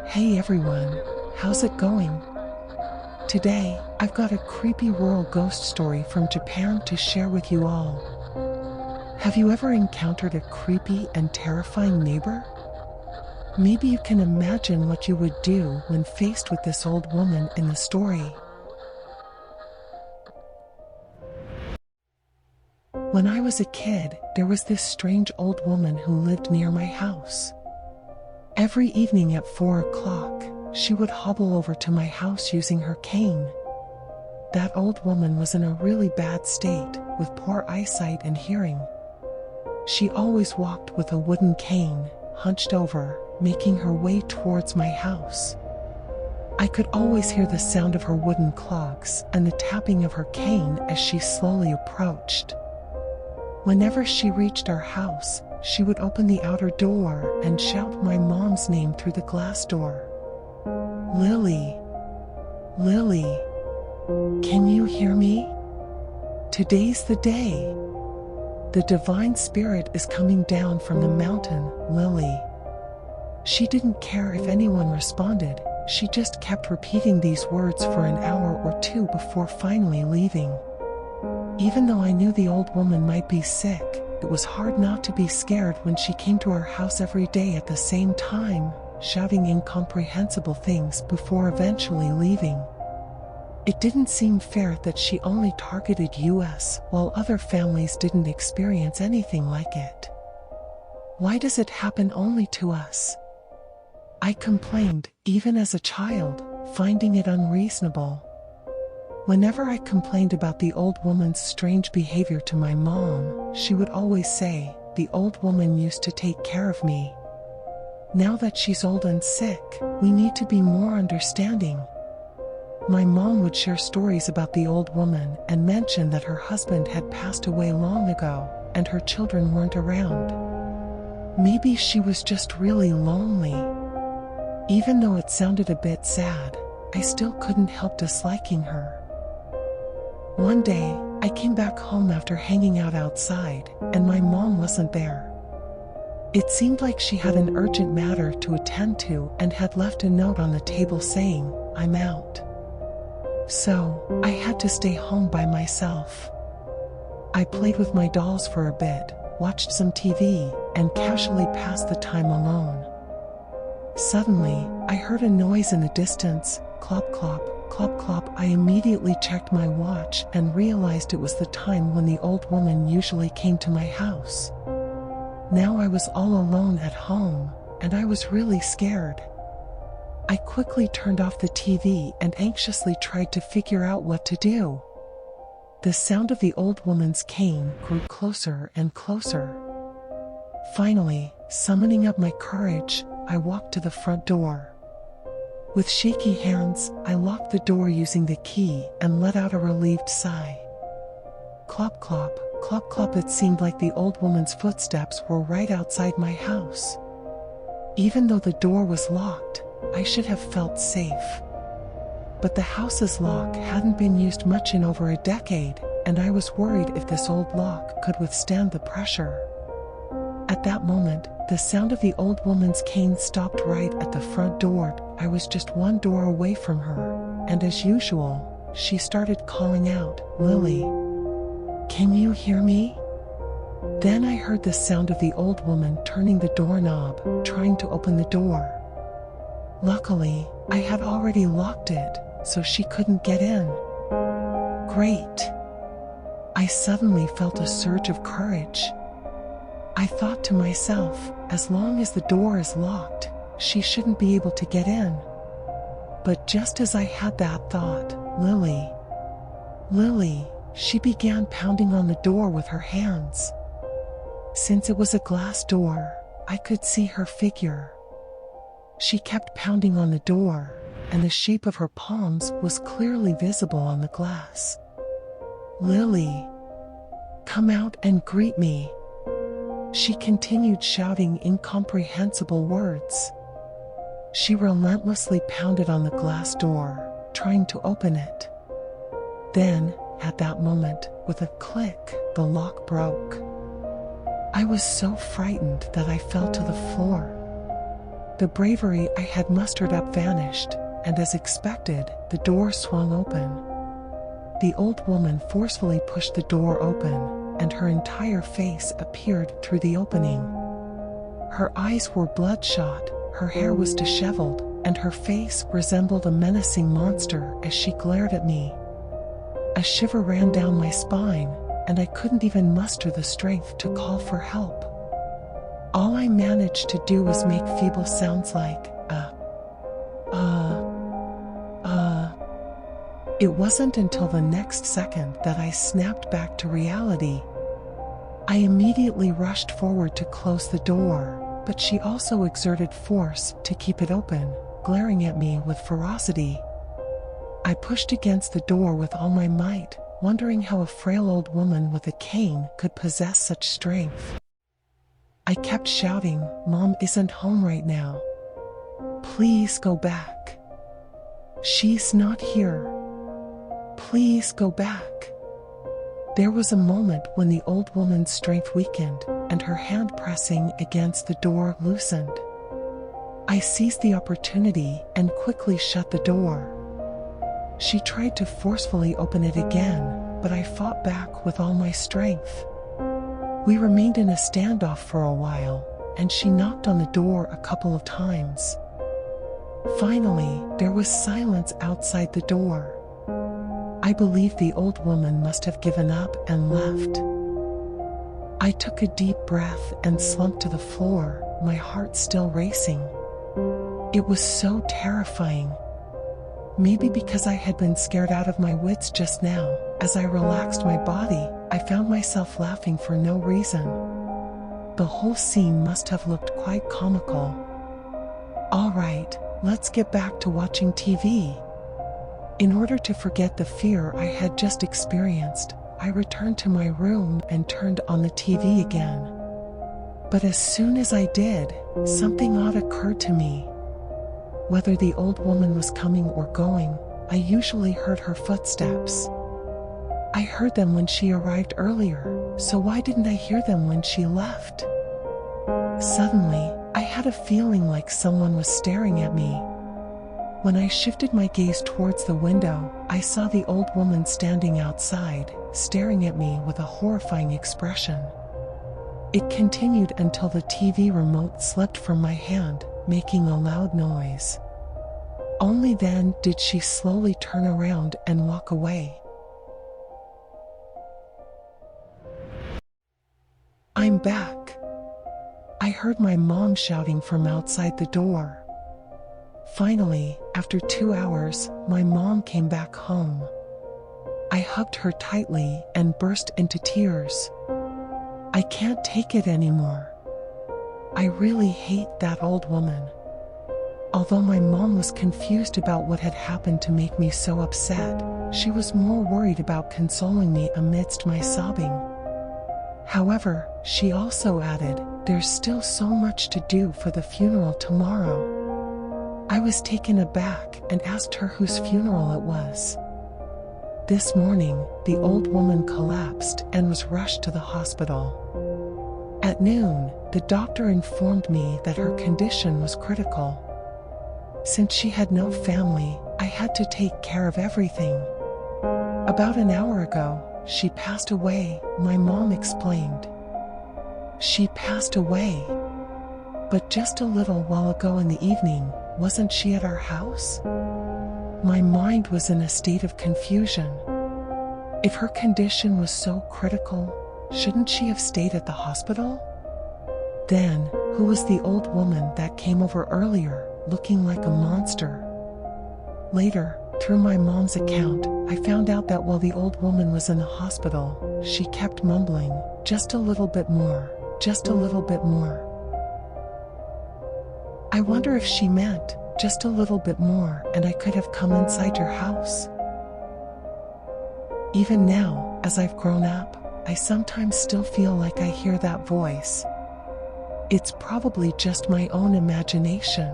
Hey everyone, how's it going? Today, I've got a creepy rural ghost story from Japan to share with you all. Have you ever encountered a creepy and terrifying neighbor? Maybe you can imagine what you would do when faced with this old woman in the story. When I was a kid, there was this strange old woman who lived near my house. Every evening at 4 o'clock, she would hobble over to my house using her cane. That old woman was in a really bad state, with poor eyesight and hearing. She always walked with a wooden cane, hunched over, making her way towards my house. I could always hear the sound of her wooden clogs and the tapping of her cane as she slowly approached. Whenever she reached our house, she would open the outer door and shout my mom's name through the glass door. "Lily, Lily, can you hear me? Today's the day. The divine spirit is coming down from the mountain, Lily." She didn't care if anyone responded, she just kept repeating these words for an hour or two before finally leaving. Even though I knew the old woman might be sick, it was hard not to be scared when she came to our house every day at the same time, shouting incomprehensible things before eventually leaving. It didn't seem fair that she only targeted us, while other families didn't experience anything like it. Why does it happen only to us? I complained, even as a child, finding it unreasonable. Whenever I complained about the old woman's strange behavior to my mom, she would always say, "The old woman used to take care of me. Now that she's old and sick, we need to be more understanding." My mom would share stories about the old woman and mention that her husband had passed away long ago, and her children weren't around. Maybe she was just really lonely. Even though it sounded a bit sad, I still couldn't help disliking her. One day, I came back home after hanging out outside, and my mom wasn't there. It seemed like she had an urgent matter to attend to and had left a note on the table saying, "I'm out." So, I had to stay home by myself. I played with my dolls for a bit, watched some TV, and casually passed the time alone. Suddenly, I heard a noise in the distance, clop clop, clop clop. I immediately checked my watch and realized it was the time when the old woman usually came to my house. Now I was all alone at home, and I was really scared. I quickly turned off the TV and anxiously tried to figure out what to do. The sound of the old woman's cane grew closer and closer. Finally, summoning up my courage, I walked to the front door. With shaky hands, I locked the door using the key and let out a relieved sigh. Clop clop, clop clop. It seemed like the old woman's footsteps were right outside my house. Even though the door was locked, I should have felt safe. But the house's lock hadn't been used much in over a decade, and I was worried if this old lock could withstand the pressure. At that moment, the sound of the old woman's cane stopped right at the front door. I was just one door away from her, and as usual, she started calling out, "Lily, can you hear me?" Then I heard the sound of the old woman turning the doorknob, trying to open the door. Luckily, I had already locked it, so she couldn't get in. Great! I suddenly felt a surge of courage. I thought to myself, as long as the door is locked, she shouldn't be able to get in. But just as I had that thought, "Lily, Lily," she began pounding on the door with her hands. Since it was a glass door, I could see her figure. She kept pounding on the door, and the shape of her palms was clearly visible on the glass. "Lily, come out and greet me." She continued shouting incomprehensible words. She relentlessly pounded on the glass door, trying to open it. Then, at that moment, with a click, the lock broke. I was so frightened that I fell to the floor. The bravery I had mustered up vanished, and as expected, the door swung open. The old woman forcefully pushed the door open, and her entire face appeared through the opening. Her eyes were bloodshot, her hair was disheveled, and her face resembled a menacing monster as she glared at me. A shiver ran down my spine, and I couldn't even muster the strength to call for help. All I managed to do was make feeble sounds like, It wasn't until the next second that I snapped back to reality. I immediately rushed forward to close the door, but she also exerted force to keep it open, glaring at me with ferocity. I pushed against the door with all my might, wondering how a frail old woman with a cane could possess such strength. I kept shouting, "Mom isn't home right now. Please go back. She's not here. Please go back." There was a moment when the old woman's strength weakened, and her hand pressing against the door loosened. I seized the opportunity and quickly shut the door. She tried to forcefully open it again, but I fought back with all my strength. We remained in a standoff for a while, and she knocked on the door a couple of times. Finally, there was silence outside the door. I believe the old woman must have given up and left. I took a deep breath and slumped to the floor, my heart still racing. It was so terrifying. Maybe because I had been scared out of my wits just now, as I relaxed my body, I found myself laughing for no reason. The whole scene must have looked quite comical. All right, let's get back to watching TV. In order to forget the fear I had just experienced, I returned to my room and turned on the TV again. But as soon as I did, something odd occurred to me. Whether the old woman was coming or going, I usually heard her footsteps. I heard them when she arrived earlier, so why didn't I hear them when she left? Suddenly, I had a feeling like someone was staring at me. When I shifted my gaze towards the window, I saw the old woman standing outside, staring at me with a horrifying expression. It continued until the TV remote slipped from my hand, making a loud noise. Only then did she slowly turn around and walk away. I'm back. I heard my mom shouting from outside the door. Finally, after 2 hours, my mom came back home. I hugged her tightly and burst into tears. I can't take it anymore. I really hate that old woman. Although my mom was confused about what had happened to make me so upset, she was more worried about consoling me amidst my sobbing. However, she also added, "There's still so much to do for the funeral tomorrow." I was taken aback and asked her whose funeral it was. This morning, the old woman collapsed and was rushed to the hospital. At noon, the doctor informed me that her condition was critical. Since she had no family, I had to take care of everything. About an hour ago, she passed away, my mom explained. She passed away. But just a little while ago in the evening, wasn't she at our house? My mind was in a state of confusion. If her condition was so critical, shouldn't she have stayed at the hospital? Then, who was the old woman that came over earlier, looking like a monster? Later, through my mom's account, I found out that while the old woman was in the hospital, she kept mumbling, "Just a little bit more, just a little bit more." I wonder if she meant, just a little bit more and I could have come inside your house. Even now, as I've grown up, I sometimes still feel like I hear that voice. It's probably just my own imagination,